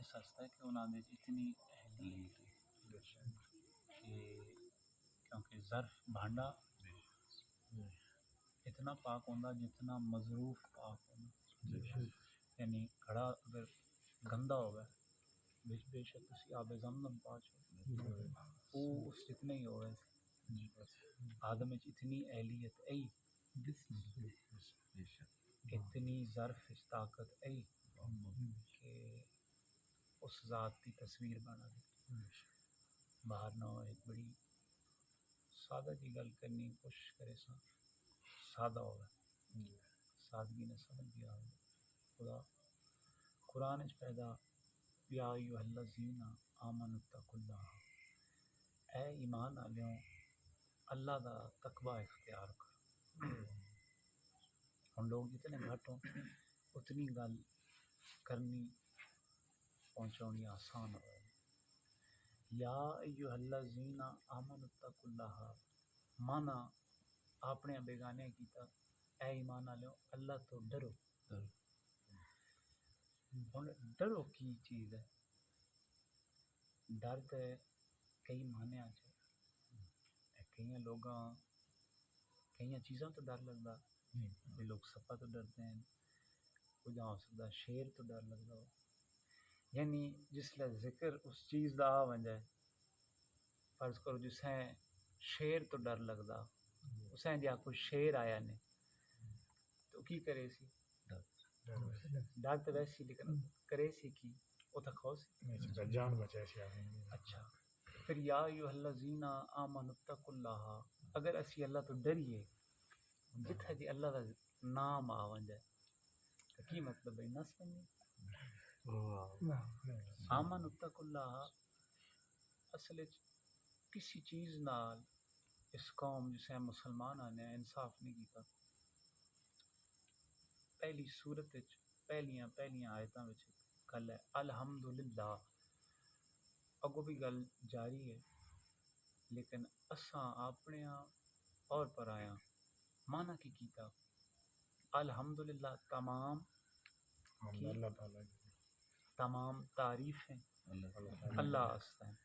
اس واسطے کہ انہوں نے اتنی اہلیت کہ کیونکہ ظرف بھانڈا اتنا پاک ہوتا جتنا مظروف پاک ہوتا، یعنی گھڑا اگر گندا ہوگا بے شک اسی آب زمزم پاچ وہ اس جتنے ہی ہوئے آدم اتنی اہلیت ای اتنی ظرف طاقت ای کہ اس ذات کی تصویر بنا دی باہر نہ ہو۔ ایک بڑی سادہ جی گل کرنی کوشش کرے سا سادہ ہوگا سادگی نے سمجھ گیا خدا قرآن اچ پیدا یا ایھا الذین آمنوا اتقوا اللہ، اے ایمان والےو اللہ دا تقوی اختیار کرو۔ ہن لوگ جتنے گھٹ ہوں اتنی گل کرنی پہنچانی آسان ہو ہے۔ یا ایھا الذین آمنوا اتقوا اللہ مانا اپنے بیگانے کیتا اے ایمان والےو اللہ تو ڈرو۔ ہن ڈرو کی چیز ہے؟ ڈر تے کئی معنی ہے، کئی لوگاں کئی چیزاں تو ڈر لگتا بھی لوگ سپا تو ڈرتے ہیں، کچھ ہو سکتا شیر تو ڈر لگتا ہو، یعنی جس لئے ذکر اس چیز دا آ ونجائے فرض کرو جسیں شیر تو ڈر لگتا اسیں جا کوئی شیر آیا نے تو کی کرے سی ڈر تو ویسی لیکن کرے سی کی وہ تو خو سی جان بچائے سی آدمی۔ اچھا پھر یا ایھا الذین آمنوا اتقوا اللہ، اگر اسی اللہ تو ڈریے جتھے جی اللہ دا نام آ ونجائے تو کی مطلب ہے نس ونجے آمنوا اتقوا اللہ اصل کسی چیز نال اس قوم جسے مسلمان آنے انصاف نہیں کیتا۔ پہلی صورت پہلیاں آیتاں وچ گل ہے الحمدللہ، اگو بھی گل جاری ہے لیکن اساں اپنے اور پر آیا مانا کی کیتا الحمدللہ تمام اللہ تعالیٰ تمام تعریفیں اللہ واسطے ہیں۔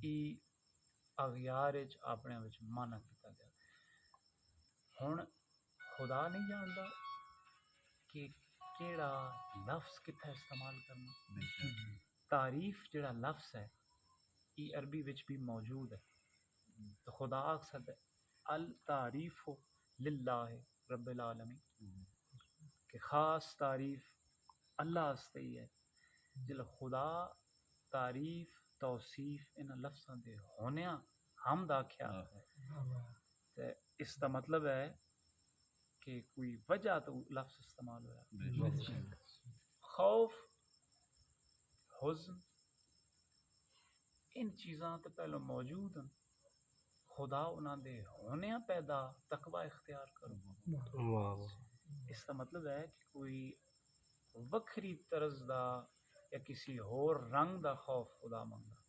ای اغیار وچ اپنے وچ مانا کیتا گیا۔ ہن خدا نہیں جاندا کہ کیڑا لفظ کتھے استعمال کرنا۔ تعریف جڑا لفظ ہے ای عربی وچ بھی موجود ہے تو خدا اقصد التعریف للہ رب العالمین کہ خاص تعریف اللہ واسطے ہی ہے۔ جل خدا تعریف توصیف ان لفظاں دے ہونیاں حمد آکھیا تے اس دا مطلب ہے کہ کوئی وجہ تو لفظ استعمال ہوا۔ خوف حزن ان چیزاں تو پہلو موجود ہیں، خدا انہاں دے ہونیاں پیدا تقوی اختیار کرو۔ اس کا مطلب ہے کہ کوئی وکھری طرز دا یا کسی ہور رنگ دا خوف خدا منگا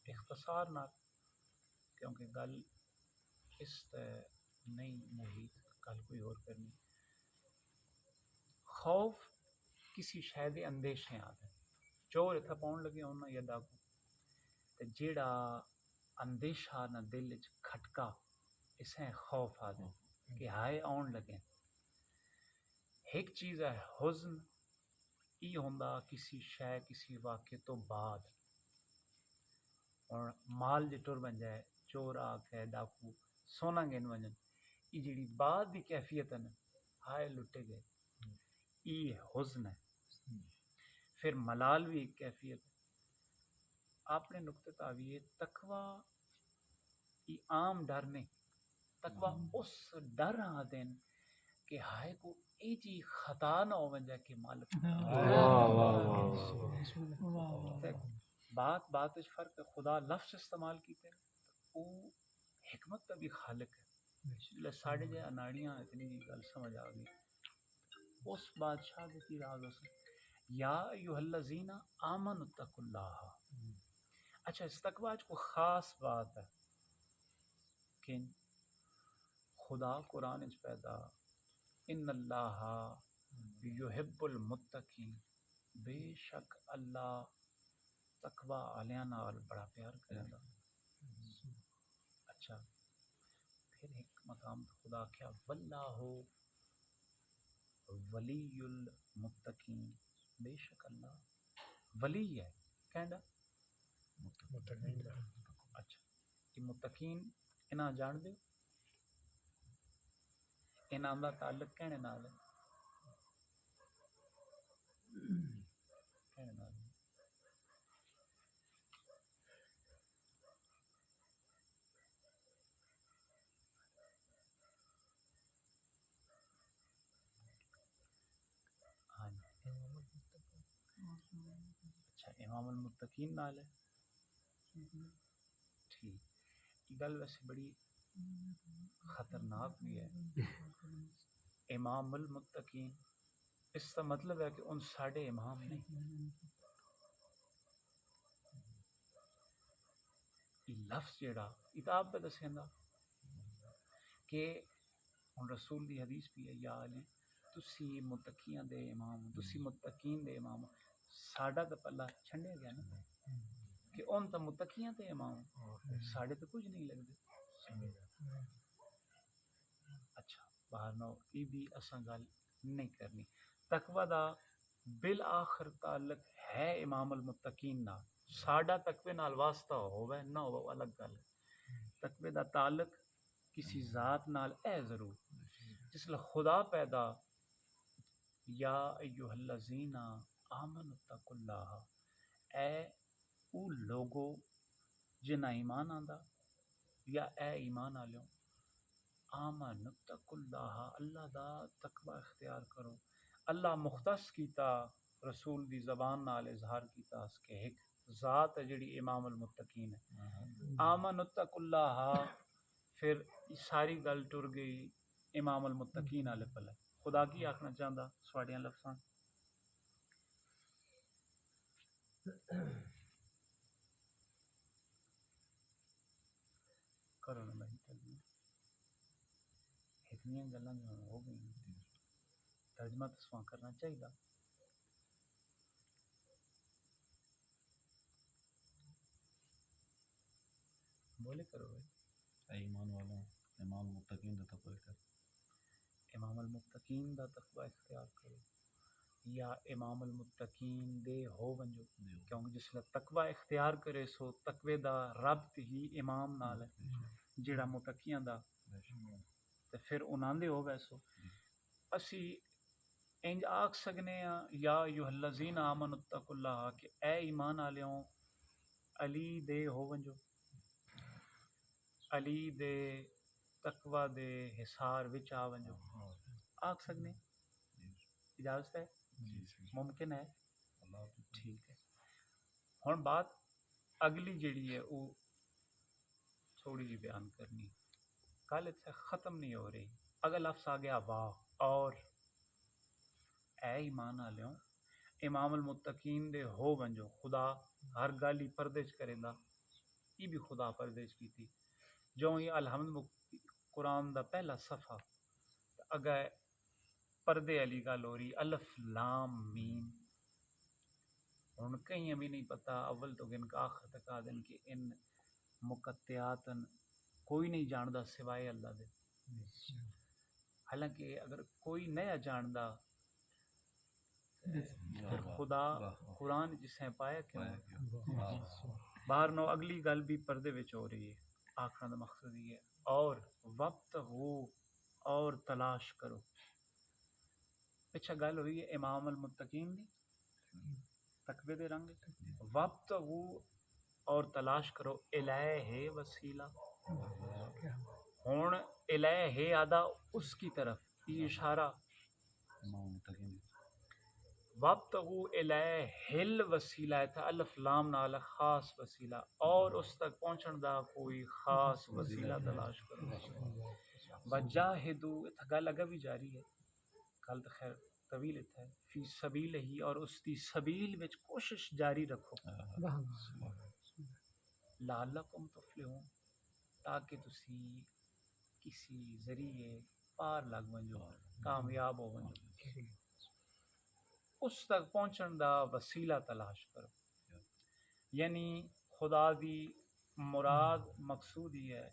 اختصار نہ، کیونکہ گل اس تے نہیں محیط گل کوئی اور کرنی۔ خوف کسی شے دے اندیشے آتے چور اتھا پاؤن لگے ہونا یا ڈاکو تے جیڑا اندیشہ نہ دل وچ کھٹکا اسے خوف آدے کہ ہائے آن لگے۔ ایک چیز ہے حزن، ای ہوندا کسی شے کسی واقعے تو بعد، اور مال جے ٹر بن جائے چور آ کے ڈاکو سونا گن ونجن ای جڑی بعد دی کیفیت ہے نا ہائے لٹے گئے ای حزن ہے۔ پھر ملال بھی ایک کیفیت ہے۔ اپنے نقطہ تاویے تقوی ای عام ڈر نہیں، تقوی اس ڈر آ دین کہ ہائے کو ای جی خطا نہ ہو ونجا کہ مالک بات وچ فرق ہے۔ خدا لفظ استعمال کیتے او حکمت کا بھی خالق ہے۔ ساڑھے جے اناڑیاں اتنی گل سمجھ آ گئی اس بادشاہ کی کی راز اس یا ایھا الذین آمنوا اتقوا اللہ۔ اچھا اس تقوی کو خاص بات ہے کہ خدا قرآن وچ پیدا ان اللہ یحب المتقین بے شک اللہ تقوی والیاں نال بڑا پیار کردا. اچھا پھر ایک مقام پہ خدا کیا واللہ ولی المتقین، بے شک اللہ ولی ہے کہندا. متقین دا اچھا یہ متقین انہاں جان دے انہاں دا تعلق کہنے نال ہے کہنے نال ہے؟ ہاں جی. اچھا امام المتقین نال ہے. ٹھیک یہ گل ویسے بڑی خطرناک بھی ہے. امام المتقین اس کا مطلب ہے کہ ان ساڈے امام نہیں. یہ لفظ جڑا کتاب پہ دسیندا کہ ہن رسول دی حدیث بھی ہے یا علی تسی متقیاں دے امام تسی متقین دے امام. ساڈا تو پلہ چھنڈیا گیا نا کہ ان تو متقیاں تے امام ساڈے تو کچھ نہیں لگدے. اچھا باہر نو یہ بھی اساں گل نہیں کرنی. تقوی دا بالآخر تعلق ہے امام المتقین نال. ساڈا تقوی نال واسطہ ہوے نہ ہو الگ گل ہے. تقوی دا تعلق کسی ذات نال اے ضرور جس لئے خدا پیدا یا ایھا الذین آمنوا اتقوا اللہ اے او لوگو جنہ ایمان آندا یا اے ایمان آلیوں آمن اتقوا اللہ اللہ دا تقوی اختیار کرو. اللہ مختص کیتا رسول دی زبان نال اظہار کیتا اس کے ایک ذات ہے جڑی امام المتقین ہے. آمن اتقوا اللہ پھر ساری گل ٹر گئی امام المتقین والے پلے. خدا کی آکھنا چاہندا سواڈیاں لفظاں کرو نا بھائی ترجمہ اتنی گلاں جو ہو گئی ترجمہ تو سواں کرنا چاہیے. بولے کرو بھائی. ایمان والا امام متقین دا تقوی کر امام المتقین دا تقوی اختیار کرو یا امام المتقین دے ہو ونجو کیونکہ جس لئے تقوی اختیار کرے سو تقوی دا ربط ہی امام نال ہے جڑا متقیاں دا تے پھر انہاں دے ہو ویسو. اسی انج آکھ سکنے ہیں یا ایھا الذین آمنوا اتقوا اللہ کہ اے ایمان آلیوں علی دے ہو ونجو علی دے تقوی دے حصار وچ آ ونجو. آکھ سکنے اجازت ہے ممکن ہے. ٹھیک ہے ہن بات اگلی جڑی ہے وہ تھوڑی جی بیان کرنی. کل اتنے ختم نہیں ہو رہی. اگر لفظ آ گیا واہ اور اے ایمان آلیوں امام المتقین دے ہو ونجو. خدا ہر گل ہی پردے چ کرے دا یہ بھی خدا پردے چ کیتی جو ہی الحمد قرآن دا پہلا صفحہ اگر پردے علی گل ہو رہی الف لام میم. ہن کہیں بھی نہیں پتہ اول تو گن کا آخر تک آ دن کہ ان مقطعاتن کوئی نہیں جاندا سوائے اللہ دے. حالانکہ اگر کوئی نیا جاندا پھر خدا قرآن جسے پایا کیوں. باہر نو اگلی گل بھی پردے وچ ہو رہی ہے. آخر دا مقصد یہ ہے اور وقت ہو اور تلاش کرو. پچھا گل ہوئی ہے امام المتقین دی تقوی دے رنگ وقت ہو اور تلاش کرو الہ وسیلہ. ہن الہ آدھا اس کی طرف یہ اشارہ امام متقین وقت ہو الہ وسیلہ تھا الف لام نال خاص وسیلہ اور اس تک پہنچن دا کوئی خاص وسیلہ تلاش کرو. وجاہدو اتھا گل اگے بھی جاری ہے کل تو خیر طویل اتھا ہے فی سبیل ہی اور اس دی سبیل وچ کوشش جاری رکھو لعلکم تفلحون تاکہ تسی کسی ذریعے پار لگ ونجو کامیاب ہو ونجو. اس تک پہنچن دا وسیلہ تلاش کرو. یعنی خدا دی مراد مقصود ہی ہے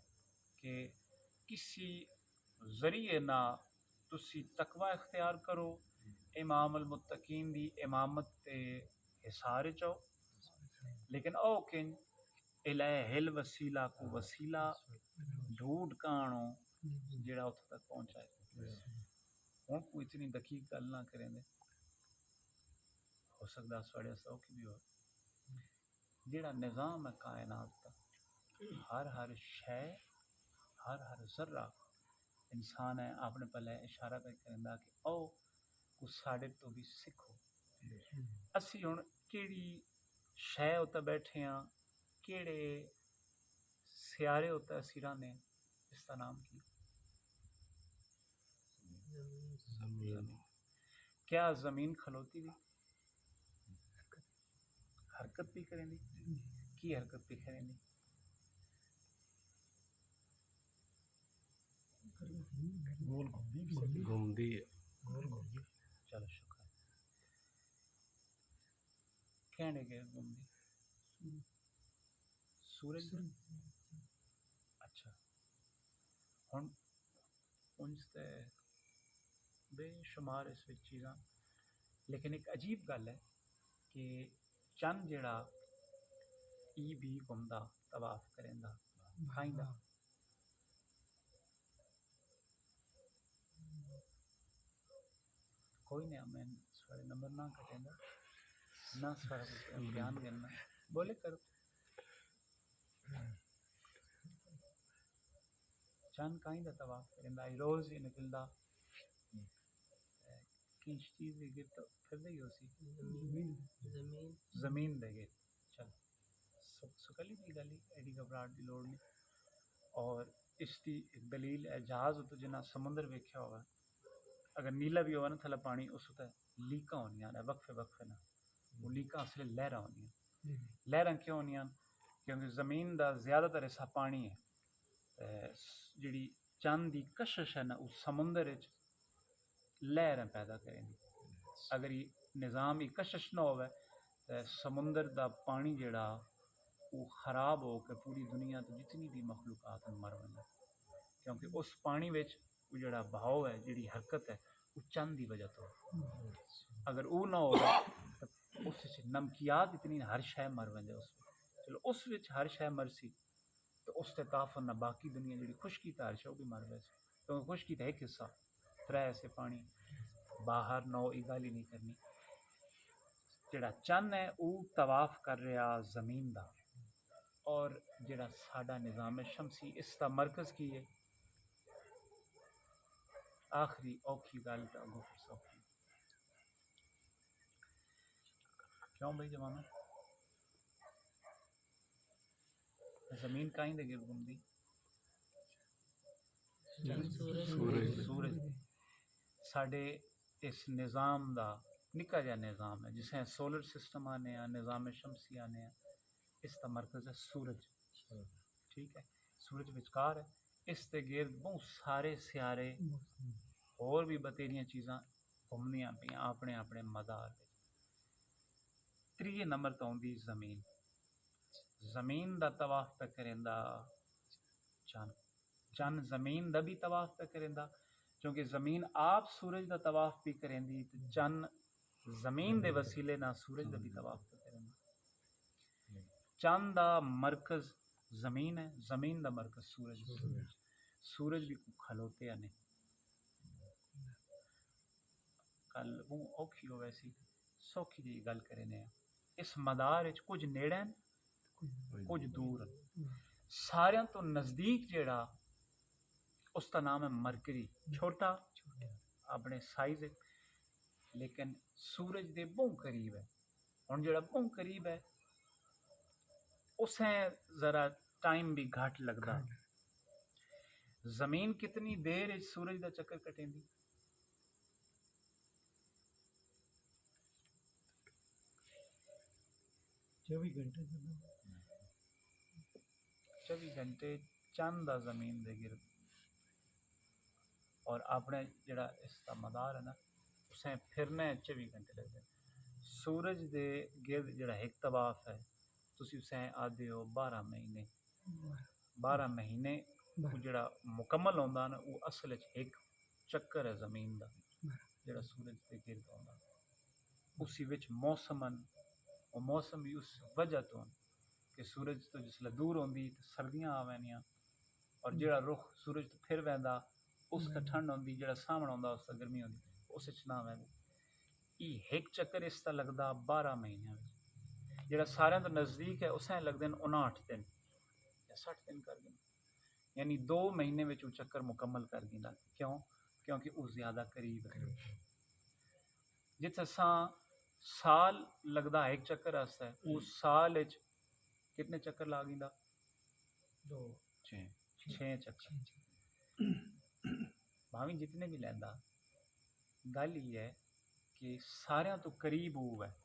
کہ کسی ذریعے نہ تسی تقوی اختیار کرو، امام المتقین دی امامت تے حصار چاہو، لیکن او کن الہ الوسیلہ کو وسیلہ ڈھونڈ کانو جڑا اتھے تک پہنچائے. ہوں کوئی اتنی دقیق گل نہ کریں دے، ہو سکتا سوڑے سوکھی بھی ہو. جڑا نظام ہے کائنات کا، ہر شے، ہر ذرہ انسان ہے اپنے پہلے اشارہ پہ کرندا کہ او کو ساڑے تو بھی سکھو. اسی ہن کیڑی شے اتنے بیٹھے ہاں، کیڑے سیارے اتنے اسی رہنے، اس کا نام کی؟ زمین. کیا زمین کھلوتی بھی حرکت بھی کریں دی؟ کی حرکت بھی کریں دی؟ گھومدی ہے. چلو شکر. کہنے گئے گھومدی سورج. اچھا ہن انجتے بے شمار اس وچ چیزاں، لیکن ایک عجیب گل ہے کہ چند جڑا ای بھی گھومدا طواف کریندا کھائندا، کوئی نہیں میں سارے نمبر نہ کٹیندا نہ سارا کچھ امتحان کرنا بولے کرو. چند کائیں دا طواف کریندا روز ہی نکلدا کینچ چیز دے گے تو پھر دے ہو سی زمین دے گے. چل سکلی دی گلی ایڈی گھبراہٹ دی لوڑ نہیں. اور اس دی ایک دلیل ہے جہاز تو جنہ سمندر ویکھیا ہوگا، اگر نیلا بھی ہوا نا تھلا پانی اس تے لیکاں ہونیاں نے وقفے وقفے نہ، وہ لیکاں اصل لہراں ہونیاں. لہراں کیوں ہونیاں؟ کیونکہ زمین دا زیادہ تر حصہ پانی ہے، جڑی چند دی کشش ہے نا اس سمندر وچ لہراں پیدا کریں گی. اگر یہ نظام یہ کشش نہ ہوئے تو سمندر دا پانی جڑا وہ خراب ہو کے پوری دنیا تو جتنی بھی مخلوقات مر رہے، کیونکہ اس پانی وچ وہ جڑا بہاؤ ہے، جڑی حرکت ہے وہ چند دی وجہ تو. اگر وہ نہ ہو تو اس وچ نمکیات اتنی ہر شے مر ویندے اس وچ. چلو اس وچ ہر شے مرسی تو اس تے تعفن نہ باقی دنیا جڑی خشکی تے ہر شے وہ بھی مر ویسی، کیونکہ خشکی تے ایک حصہ ترے ایسے پانی باہر نہ ہو گل ہی نہیں کرنی. جڑا چند ہے وہ طواف کر رہا زمین دا، اور جڑا ساڈا نظام شمسی اس کا مرکز کی ہے؟ آخری اوکھی گل تا اگوں پھر سوکھی. کیوں بھائی جوانو؟ زمین کائیں دے گرد گھومدی؟ سورج. ساڈے اس نظام دا نکا جا نظام ہے جسے سولر سسٹم آنے ہیں، نظام شمسی آنے ہیں، اس کا مرکز ہے سورج. ٹھیک ہے، سورج وچکار ہے، اس تے گرد بہت سارے سیارے اور بھی بتیریاں چیزاں گھومدیاں پیاں اپنے اپنے مدار. 3 نمبر تو ہوندی زمین. زمین دا طواف پہ کریندا چند. چند زمین دا بھی طواف پہ کریندا، کیونکہ زمین آپ سورج دا طواف بھی کریندی تو چند زمین دے وسیلے نہ سورج دا بھی طواف پہ کریندا. چند دا مرکز زمین ہے، زمین دا مرکز سورج. سورج بھی کو کھلوتے ہیں نہیں. کل وہ اوکھی ہو ویسی سوکھی دی گل کرنے ہیں. اس مدار وچ کچھ نیڑے ہیں کچھ دور ہیں. ساریاں تو نزدیک جیڑا اس کا نام ہے مرکری، چھوٹا اپنے سائز، لیکن سورج دے بہت قریب ہے. ہن جیڑا بہت قریب ہے اسے ذرا ٹائم بھی گھٹ لگدا. زمین کتنی دیر سورج دا چکر کٹیندی؟ 24 گھنٹے 24 گھنٹے چند دا زمین دے گرد. اور اپنے جڑا اس کا مدار ہے نا اسے پھرنے 24 گھنٹے لگتے ہیں. سورج دے گرد جڑا ایک طواف ہے تسی اسے آدھے ہو 12 مہینے 12 مہینے وہ جڑا مکمل ہوندا نا وہ اصل وچ ایک چکر ہے زمین دا جڑا سورج دے گرد ہوندا اسی وچ موسمن اور موسم بھی اس وجہ تو کہ سورج تو جسلے دور ہوندی تو سردیاں آ وینیاں اور جڑا رخ سورج تو پھر ویندا اس کا ٹھنڈ ہوندی جڑا سامنے ہوندا اس کا گرمی ہوندی اس وچ نہ ویندا یہ ایک چکر اس کا لگدا 12 مہینے جڑا سارے تو نزدیک ہے اسے لگدے 59 دن یا 60 دن کر دیں یعنی 2 مہینے وچ وہ چکر مکمل کر دیندا کیوں کیونکہ وہ زیادہ قریب ہے جتھے سال لگدا ایک چکر واسطے اس سال وچ کتنے چکر لاگیندا 6 چکر بھاویں جتنے بھی لیندا گل یہ ہے کہ سارے تو قریب ہوا ہے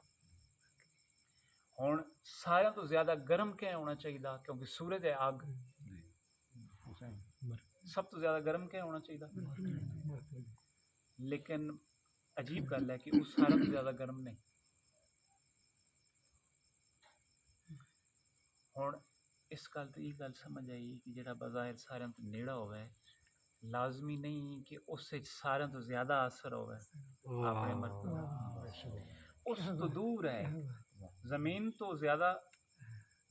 ہن سارے تو زیادہ گرم کیا ہونا چاہیے کیونکہ سورج ہے آگ سب تو زیادہ گرم کیا ہونا چاہیے لیکن عجیب گل ہے کہ وہ سارا تو زیادہ گرم نہیں ہن اس گل تو یہ گل سمجھ آئی کہ جڑا بظاہر سارے تو نیڑا ہوئے لازمی نہیں کہ اس سے سارے تو زیادہ اثر ہوئے اپنے مرکز اس تو دور ہے زمین تو زیادہ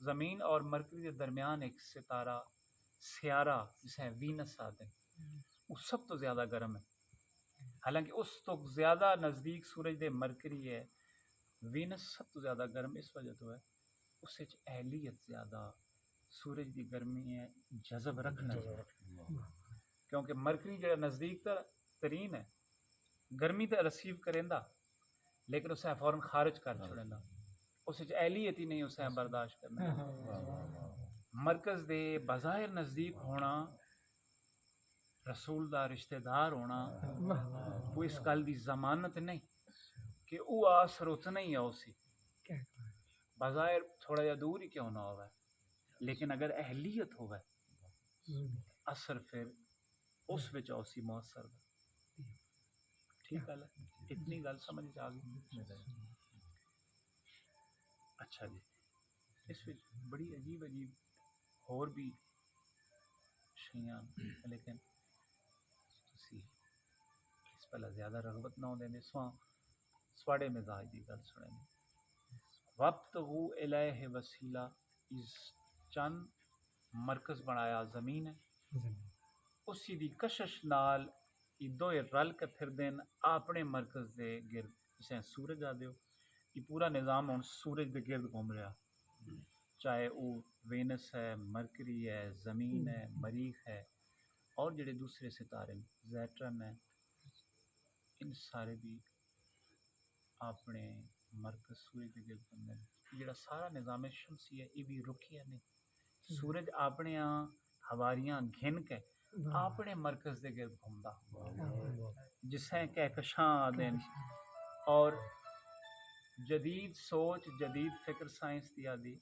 زمین اور مرکز کے درمیان ایک ستارہ سیارہ جسے وینس آتے ہیں وہ سب تو زیادہ گرم ہے حالانکہ اس تو زیادہ نزدیک سورج دے مرکری ہے وینس سب تو زیادہ گرم اس وجہ تو ہے اس وچ اہلیت زیادہ سورج دی گرمی ہے جذب رکھنا کیونکہ مرکری جو نزدیک ترین ہے گرمی تو رسیو کریندا لیکن اسے فوراً خارج کر چھوڑیندا اس وچ اہلیت ہی نہیں اسے برداشت کرنا مرکز دے بظاہر نزدیک ہونا رسول دا رشتہ دار ہونا وہ اس گل دی ضمانت نہیں کہ وہ اثر اتنا ہی ہے اسی بظاہر تھوڑا جا دور ہی کیوں نہ ہوئے لیکن اگر اہلیت ہوئے اثر پھر اس وچ اسی مؤثر ٹھیک ہے اتنی گل سمجھ آ گئی اچھا جی اس وچ بڑی عجیب اور بھی شیاں لیکن اس پہلے زیادہ رغبت نہ ہوندے سواں سواڑے مزاج دی گل سنیں وقت وہ الہ وسیلہ اس چند مرکز بنایا زمین ہے اسی دی کشش نال یہ دوئے رل کے پھر دین اپنے مرکز دے گرد جسے سورج آ دیو یہ پورا نظام ہوں سورج دے گرد گھوم رہا چاہے وہ وینس ہے مرکری ہے زمین ہے مریخ ہے اور جڑے دوسرے ستارے زیٹرن ہیں ان سارے بھی اپنے مرکز سورج دے گرد گھوم رہے ہیں جڑا سارا نظام شمسی ہے یہ بھی رکیا نہیں سورج اپنے ہواریاں گھن کے اپنے مرکز دے گرد گھومدا جسے کہکشاں دین اور جدید سوچ جدید فکر سائنس دیا دی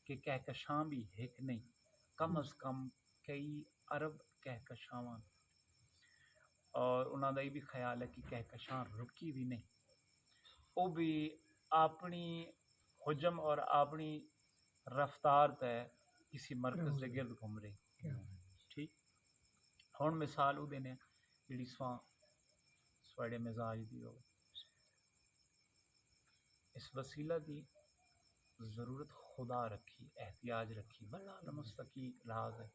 کہ کہکشاں بھی ایک نہیں کم از کم کئی ارب کہکشاواں اور انہوں کا یہ بھی خیال ہے کہ کہکشاں رکی بھی نہیں وہ بھی اپنی حجم اور اپنی رفتار تے کسی مرکز کے گرد گھوم رہی ٹھیک ہون مثال وہ دینے جڑی سواڑے مزاج دی ہو اس وسیلہ دی ضرورت خدا رکھی احتیاج رکھی بڑا مستقی راز ہے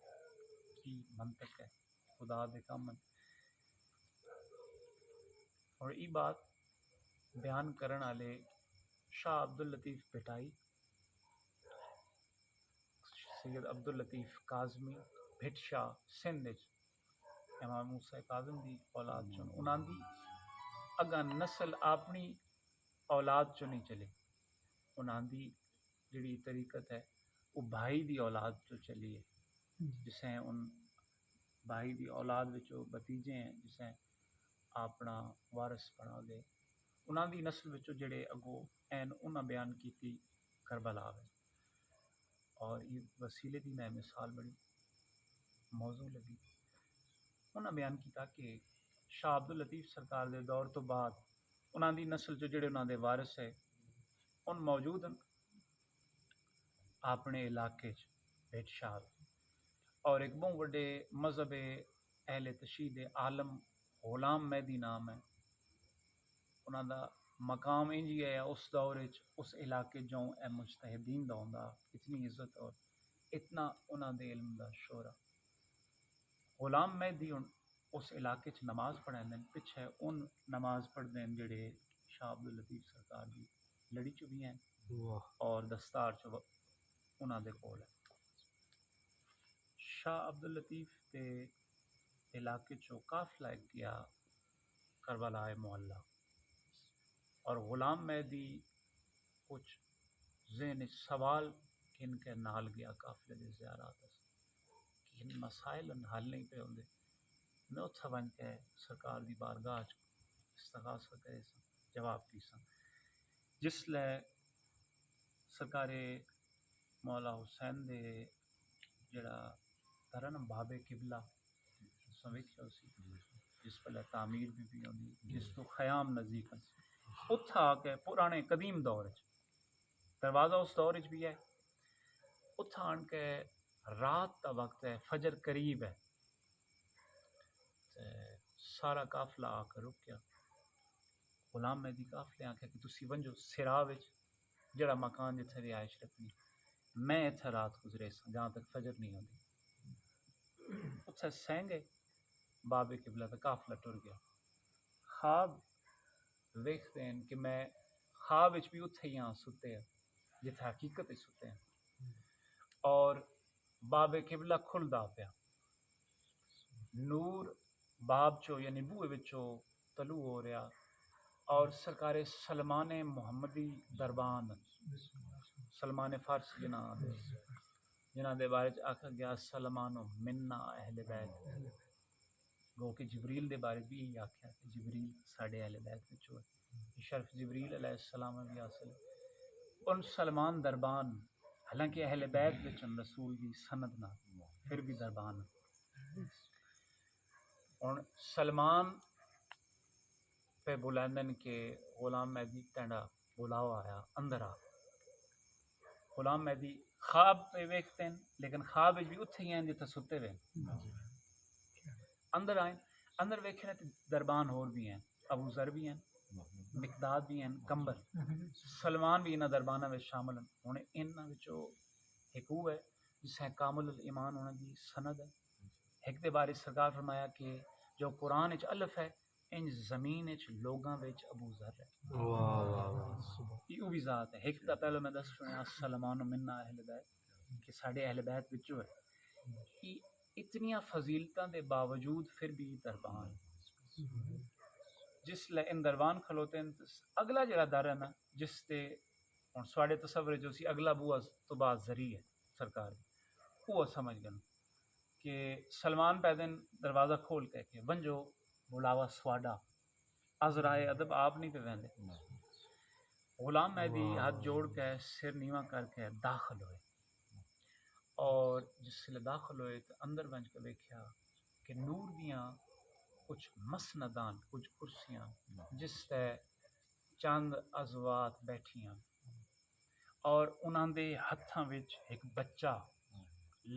کی منطق ہے خدا دے کامن اور یہ بات بیان کرن والے شاہ عبداللطیف بھٹائی سید عبداللطیف کاظمی بھٹ شاہ سندھ امام موسیٰ کاظم دی اولاد چون انہاں دی اگاں نسل اپنی اولاد چوں نہیں چلے انہاں دی جڑی طریقت ہے وہ بھائی دی اولاد چوں چلی ہے جسے ان بھائی دی اولاد وچوں بتیجے ہیں جسے اپنا وارث بنا دے انہاں دی نسل وچوں جڑے اگوں این انہاں بیان کیتی کربلا ہے اور یہ وسیلے دی میں مثال بڑی موضوع لگی انہاں بیان کیتا کہ شاہ عبداللطیف سرکار دے دور تو بعد انہاں دی نسل جو جڑے انہاں دے وارث ہے ان موجود اپنے علاقے بھٹ شاہ اور ایک بہت بڑے مذہب اہل تشہید عالم غلام مہدی نام ہے انہاں دا مقام انجی ہے اس دور اس علاقے جو اے مجتہدین دا ہوندا اتنی عزت اور اتنا انہاں دے علم دا شعرا غلام مہدی اس علاقے چ نماز پڑھیں دین پچھے ان نماز پڑھ دین جڑے شاہ عبداللطیف سرکار دی لڑی چ بھی ہیں اور دستار چ انہاں دے کول ہے شاہ عبداللطیف کے علاقے چو قافلہ گیا کربلا معلیٰ اور غلام مہدی کچھ ذہن سوال کن کے نال گیا قافلے دے زیارات کن مسائل حل نہیں پہ ہوندے میں اتھا ون کے سرکار دی بارگاہ استغاثہ کرے سن جواب دی سن جس لے سرکار مولا حسین دے جڑا ترن بابے قبلہ سمجھو سی جس پہلے تعمیر بھی ہوندی جس تو خیام نزدیک اتھا آ کے پرانے قدیم دور دروازہ اس دور بھی ہے اتھا آن کے رات کا وقت ہے فجر قریب ہے سارا قافلہ آ کر رک گیا غلام مہدی قافلے آکھیا کہ تسی ونجو سرا وچ جڑا مکان جتھے رہائش رکھنی میں اتھے رات گزرے سا جہاں تک فجر نہیں ہوندی اتھے سینگے بابے قبلہ تے قافلہ ٹر گیا خواب ویکھتے ہیں کہ میں خواب وچ بھی اتھے ہی ہاں ستے ہیں جتھے حقیقت ہی ستے ہیں اور باب قبلہ کھلدا پیا نور باب چو یعنی بوئے وچو طلوع ہو رہا اور سرکار سلمان محمدی دربان سلمان فارسی جنہاں دے بارے آکھا گیا سلمان منا اہل بیت گو کہ جبریل دے بارے بھی یہی آکھیا کہ جبریل ساڑھے اہل بیت وچو ہے شرف جبریل علیہ السلام بھی حاصل ان سلمان دربان حالانکہ اہل بیت وچن رسول دی سند نہ پھر بھی دربان اور سلمان پہ بلندن کے غلام مہدی ٹینڈا بلاو آیا اندر آ غلام مہدی خواب پہ ویکھتے ہیں لیکن خواب بھی اتھے ہی ہیں جتھے ستے ہوئے اندر آئیں اندر ویکھنے تے دربان اور بھی ہیں ابو ذر بھی ہیں مقداد بھی ہیں کمبر سلمان بھی انہاں دربانہ میں شامل ہیں انہیں انہاں وچوں ایک وہ ہے جس ہے کامل الایمان انہاں دی سند ہے ایک دے بارے سرکار فرمایا کہ جو قرآن وچ الف ہے ان زمین وچ لوگاں وچ ابو ذر ہے یہ بھی ذات ہے ایک دا پہلے میں دس سنیا سلمان منا اہل بیت کہ ساڑھے اہل بیت وچوں ہے اتنیاں فضیلتاں دے باوجود پھر بھی دربان جس لے ان دربان کھلوتے ہیں اگلا جڑا در ہے نا جس تے ہن سواڑے تصور جو سی اگلا بوا تو بعد ذری ہے سرکار وہ سمجھ گئے کہ سلمان پیدن دروازہ کھول کے کہ ونجو بلاوا سواڈا ازرائے ادب آپ نہیں پہ ویندے غلام مہدی ہاتھ جوڑ کے سر نیواں کر کے داخل ہوئے اور جس سے داخل ہوئے تو اندر بنج کے دیکھا کہ نور دیاں کچھ مسندان کچھ کرسیاں جس سے چند ازوات بیٹھیاں اور انہاں دے ہتھاں وچ ایک بچہ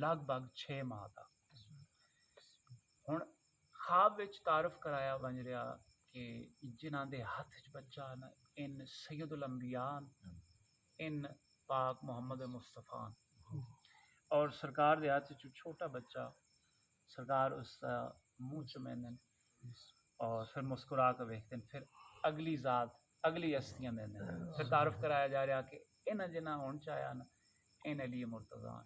لگ بھگ 6 ماہ دا ہن خواب وچ تعارف کرایا ونج رہا کہ جنہاں دے ہاتھ وچ بچہ نا ان سید الانبیاء ان پاک محمد مصطفیٰ اور سرکار دے ہاتھ وچ چھوٹا بچہ سرکار اس منہ چمیندن اور پھر مسکرا کے ویکھتے ہیں پھر اگلی ذات اگلی ہستیاں دیندے ہیں پھر تعارف کرایا جا رہا کہ انہاں جنہاں ہون چاہیا نا ان علی مرتضیٰ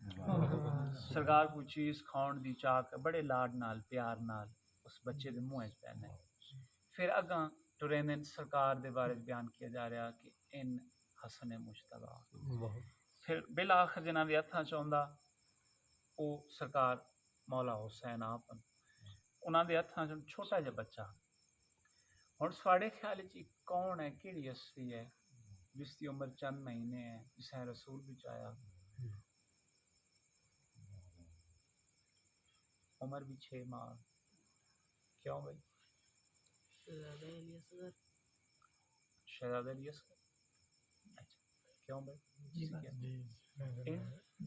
سرکار کوئی چیز کھاؤن دی چاہ کے بڑے لاڈ نال پیار نال اس بچے دے منہ وچ پہنے پھر اگاں ٹریندن سرکار دے بارے بیان کیا جا رہا کہ ان حسن مجتبی پھر بالآخر جنہاں دے ہتھاں چوندا او سرکار مولا حسین آپ انہاں دے ہتھاں چ چھوٹا جا بچہ ہن سواڑے خیال وچ کون ہے کیڑی ہستی ہے جس کی عمر چند مہینے ہے جس ہے رسول بھی چاہیا عمر بھی 6 ماہ کیوں بھائی شہزادہ علی اصغر اچھا کیوں بھائی جی ان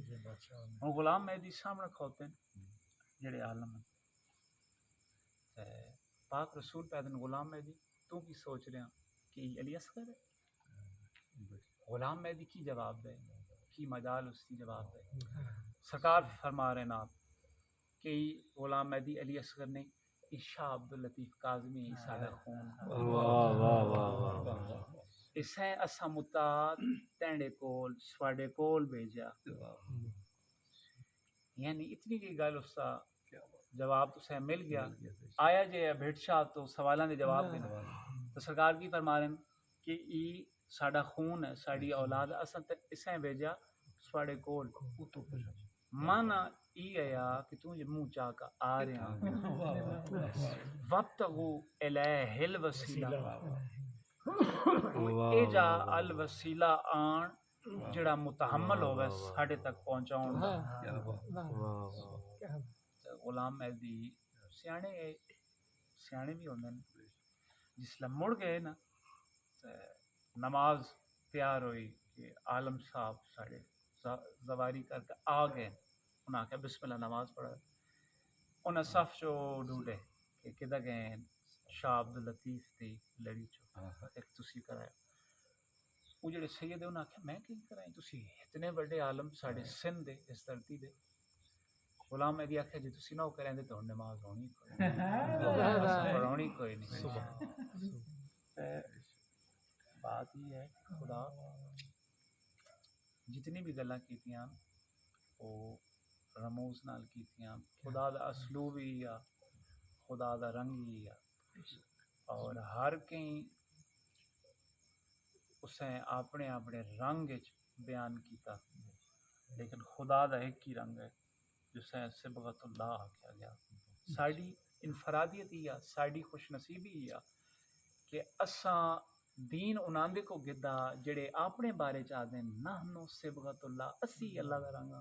یہ بادشاہ ہوں غلام مہدی سامنے کھوتے ہیں جڑے عالم ہیں تے پاک رسول پیدن غلام مہدی تو کی سوچ رہے ہیں کہ علی اصغر ہے غلام مہدی کی جواب دے کی مجال اس کی جواب دے سرکار فرما رہے ہیں آپ کہ غلام مہدی علی اصغر نہیں شاہ عبداللطیف کاظمی سادہ خون واہ واہ واہ واہ اسیں اسا متاد تینڈے کول سواڈے کول بھیجا یعنی اتنی کی گل اس کا جواب تو سے مل گیا آیا جے بھٹ شاہ تو سوالاں دے جواب دینا تو سرکار کی فرما رہے ہیں کہ ای ساڈا خون ہے ساڈی اولاد اساں تے اسیں بھیجا سواڈے کول مانا ای آیا کہ تو یہ منہ چاہ کا آ رہے ہیں وابتغو الیہ الوسیلہ اے جا الوسیلہ آن جڑا متحمل ہوگا ساڑھے تک پہنچاؤں غلام مہدی سیانے بھی ہوندے ہیں جس لئے مڑ گئے نا نماز تیار ہوئی کہ عالم صاحب ساڑھے زواری کر کے آ گئے انہاں کہا بسم اللہ نماز پڑھا انہاں صف جو ڈھونڈے کہ کدھا گئے شاہ عبداللطیف تھی لڑی چو ایک تسی کرائے وہ جڑے سید ہیں انہاں کہا میں کہیں کرائیں تسی اتنے بڑے عالم ساڑھے سن دے اس دھرتی دے غلام مہدی آکھا جی تسی نہ ہو کریں دے تو نماز ہونی کوئی پڑھونی کوئی نہیں بات یہ ہے کہ خدا جتنی بھی گلاں کیتیاں وہ رموز نال کیتیاں خدا دا اسلوب ہی یا خدا دا رنگ ہی یا اور ہر کہیں اسیں اپنے اپنے رنگ بیان کیتا لیکن خدا دا ایک ہی رنگ ہے جسے صبغت اللہ آکھا گیا ساڑی انفرادیت ہی ہے ساڑی خوش نصیبی ہی ہے کہ اساں دین انہاں دے کو گدا جڑے اپنے بارے چاہ دیں نحنو صبغت اللہ اسی اللہ دا رنگ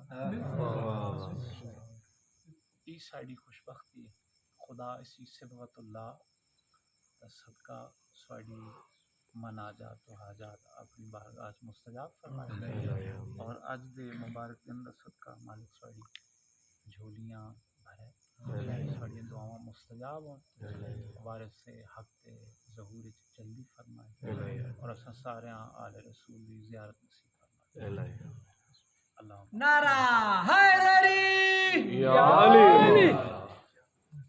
ای ساڑی خوشبختی ہے خدا اسی صبغت اللہ دا صدقہ ساڑی مناجات و حاجات اپنی بارگاہ مستجاب فرمائے اور اج دے مبارک دن دا صدقہ مالک ساڑی جھولیاں بھرے ساڑی دعاواں مستجاب ہوں وارث سے حق تے ظہور جلدی فرمائے اور اساں سارے آل رسول دی زیارت نصیب فرمائے اللہ نعرہ حیدری یا علی